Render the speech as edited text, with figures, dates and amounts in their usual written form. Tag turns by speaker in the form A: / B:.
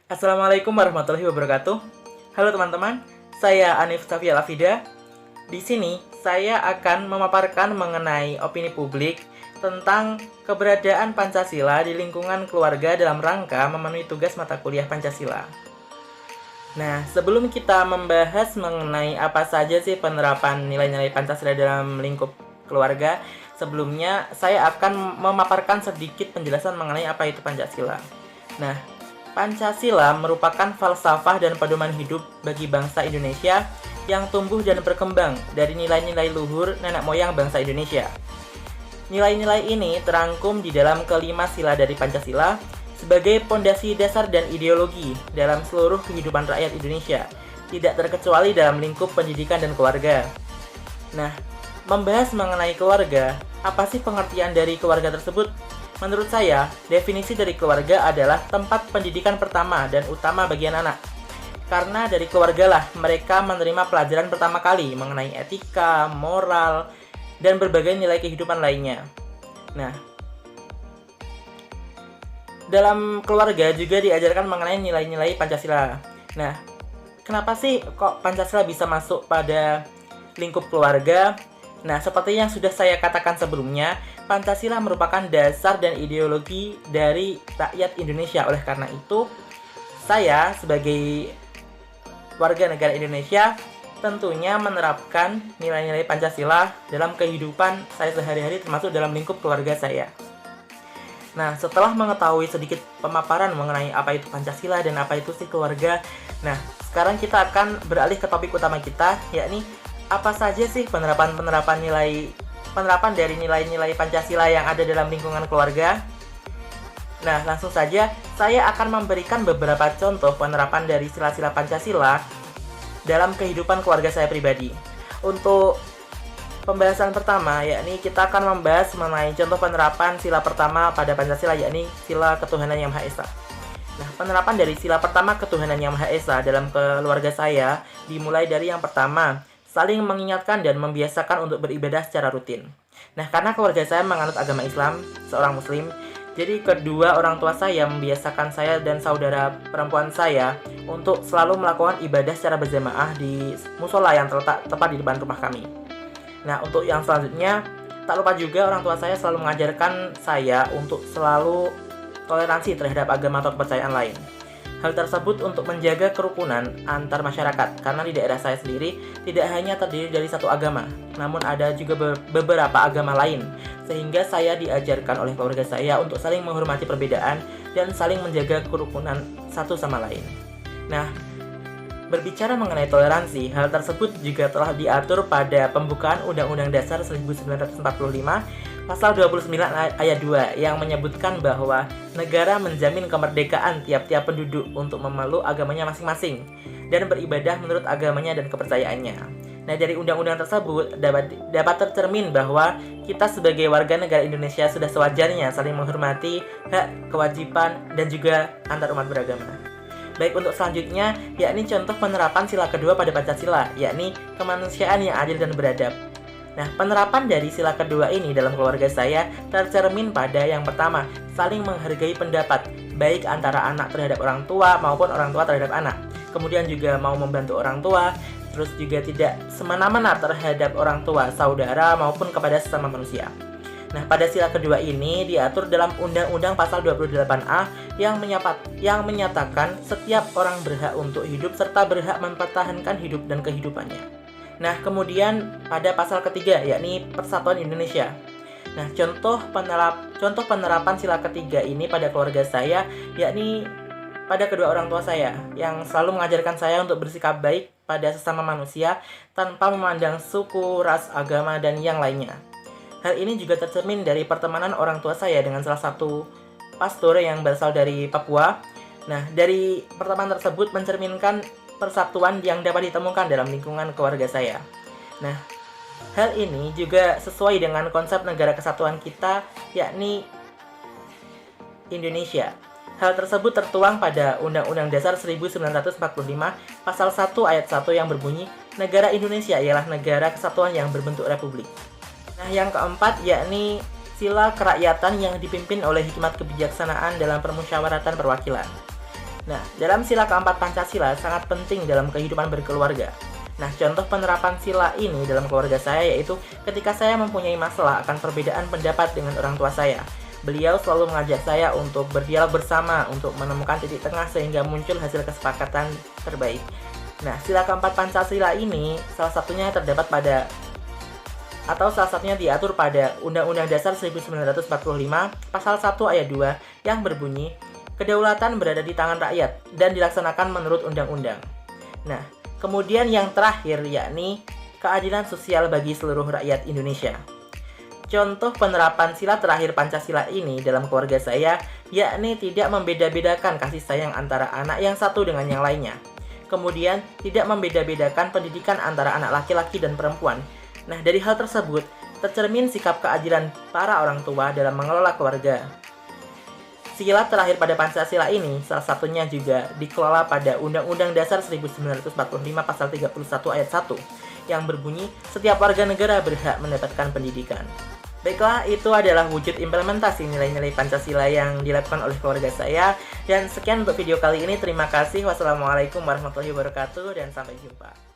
A: Assalamualaikum warahmatullahi wabarakatuh. Halo teman-teman, saya Anif Safia Lafida. Di sini saya akan memaparkan mengenai opini publik tentang keberadaan Pancasila di lingkungan keluarga dalam rangka memenuhi tugas mata kuliah Pancasila. Nah, sebelum kita membahas mengenai apa saja sih penerapan nilai-nilai Pancasila dalam lingkup keluarga, sebelumnya saya akan memaparkan sedikit penjelasan mengenai apa itu Pancasila. Nah, Pancasila merupakan falsafah dan pedoman hidup bagi bangsa Indonesia yang tumbuh dan berkembang dari nilai-nilai luhur nenek moyang bangsa Indonesia. Nilai-nilai ini terangkum di dalam kelima sila dari Pancasila sebagai pondasi dasar dan ideologi dalam seluruh kehidupan rakyat Indonesia, tidak terkecuali dalam lingkup pendidikan dan keluarga. Nah, membahas mengenai keluarga, apa sih pengertian dari keluarga tersebut? Menurut saya, definisi dari keluarga adalah tempat pendidikan pertama dan utama bagi anak. Karena dari keluargalah mereka menerima pelajaran pertama kali mengenai etika, moral, dan berbagai nilai kehidupan lainnya. Nah, dalam keluarga juga diajarkan mengenai nilai-nilai Pancasila. Nah, kenapa sih kok Pancasila bisa masuk pada lingkup keluarga? Nah, seperti yang sudah saya katakan sebelumnya, Pancasila merupakan dasar dan ideologi dari rakyat Indonesia. Oleh karena itu, saya sebagai warga negara Indonesia tentunya menerapkan nilai-nilai Pancasila dalam kehidupan saya sehari-hari, termasuk dalam lingkup keluarga saya. Nah, setelah mengetahui sedikit pemaparan mengenai apa itu Pancasila dan apa itu sih keluarga, nah, sekarang kita akan beralih ke topik utama kita, yakni apa saja sih penerapan dari nilai-nilai Pancasila yang ada dalam lingkungan keluarga? Nah, langsung saja saya akan memberikan beberapa contoh penerapan dari sila-sila Pancasila dalam kehidupan keluarga saya pribadi. Untuk pembahasan pertama, yakni kita akan membahas mengenai contoh penerapan sila pertama pada Pancasila, yakni sila ketuhanan yang Maha Esa. Nah, penerapan dari sila pertama ketuhanan yang Maha Esa dalam keluarga saya dimulai dari yang pertama, saling mengingatkan dan membiasakan untuk beribadah secara rutin. Nah, karena keluarga saya menganut agama Islam, seorang muslim, jadi kedua orang tua saya membiasakan saya dan saudara perempuan saya untuk selalu melakukan ibadah secara berjamaah di musola yang terletak tepat di depan rumah kami. Nah, untuk yang selanjutnya, tak lupa juga orang tua saya selalu mengajarkan saya untuk selalu toleransi terhadap agama atau kepercayaan lain. Hal tersebut untuk menjaga kerukunan antar masyarakat, karena di daerah saya sendiri tidak hanya terdiri dari satu agama, namun ada juga beberapa agama lain, sehingga saya diajarkan oleh keluarga saya untuk saling menghormati perbedaan dan saling menjaga kerukunan satu sama lain. Nah, berbicara mengenai toleransi, hal tersebut juga telah diatur pada pembukaan Undang-Undang Dasar 1945 Pasal 29 ayat 2 yang menyebutkan bahwa negara menjamin kemerdekaan tiap-tiap penduduk untuk memeluk agamanya masing-masing dan beribadah menurut agamanya dan kepercayaannya. Nah, dari undang-undang tersebut dapat tercermin bahwa kita sebagai warga negara Indonesia sudah sewajarnya saling menghormati hak, kewajiban, dan juga antar umat beragama. Baik, untuk selanjutnya, yakni contoh penerapan sila kedua pada Pancasila, yakni kemanusiaan yang adil dan beradab. Nah, penerapan dari sila kedua ini dalam keluarga saya tercermin pada yang pertama, saling menghargai pendapat, baik antara anak terhadap orang tua maupun orang tua terhadap anak. Kemudian juga mau membantu orang tua, terus juga tidak semena-mena terhadap orang tua, saudara, maupun kepada sesama manusia. Nah, pada sila kedua ini diatur dalam Undang-Undang Pasal 28A yang menyatakan setiap orang berhak untuk hidup serta berhak mempertahankan hidup dan kehidupannya. Nah, kemudian pada pasal ketiga, yakni Persatuan Indonesia. Nah, contoh penerapan sila ketiga ini pada keluarga saya, yakni pada kedua orang tua saya, yang selalu mengajarkan saya untuk bersikap baik pada sesama manusia tanpa memandang suku, ras, agama, dan yang lainnya. Hal ini juga tercermin dari pertemanan orang tua saya dengan salah satu pastor yang berasal dari Papua. Nah, dari pertemanan tersebut mencerminkan persatuan yang dapat ditemukan dalam lingkungan keluarga saya. Nah, hal ini juga sesuai dengan konsep negara kesatuan kita, yakni Indonesia. Hal tersebut tertuang pada Undang-Undang Dasar 1945 Pasal 1 Ayat 1 yang berbunyi, negara Indonesia ialah negara kesatuan yang berbentuk republik. Nah, yang keempat yakni sila kerakyatan yang dipimpin oleh hikmat kebijaksanaan dalam permusyawaratan perwakilan. Nah, dalam sila keempat Pancasila sangat penting dalam kehidupan berkeluarga. Nah, contoh penerapan sila ini dalam keluarga saya yaitu ketika saya mempunyai masalah akan perbedaan pendapat dengan orang tua saya. Beliau selalu mengajak saya untuk berdialog bersama untuk menemukan titik tengah sehingga muncul hasil kesepakatan terbaik. Nah, sila keempat Pancasila ini salah satunya diatur pada Undang-Undang Dasar 1945 Pasal 1 Ayat 2 yang berbunyi, kedaulatan berada di tangan rakyat dan dilaksanakan menurut undang-undang. Nah, kemudian yang terakhir yakni keadilan sosial bagi seluruh rakyat Indonesia. Contoh penerapan sila terakhir Pancasila ini dalam keluarga saya yakni tidak membeda-bedakan kasih sayang antara anak yang satu dengan yang lainnya. Kemudian tidak membeda-bedakan pendidikan antara anak laki-laki dan perempuan. Nah, dari hal tersebut tercermin sikap keadilan para orang tua dalam mengelola keluarga. Sila terakhir pada Pancasila ini salah satunya juga dikelola pada Undang-Undang Dasar 1945 Pasal 31 Ayat 1 yang berbunyi setiap warga negara berhak mendapatkan pendidikan. Baiklah, itu adalah wujud implementasi nilai-nilai Pancasila yang dilakukan oleh keluarga saya. Dan sekian untuk video kali ini. Terima kasih. Wassalamualaikum warahmatullahi wabarakatuh dan sampai jumpa.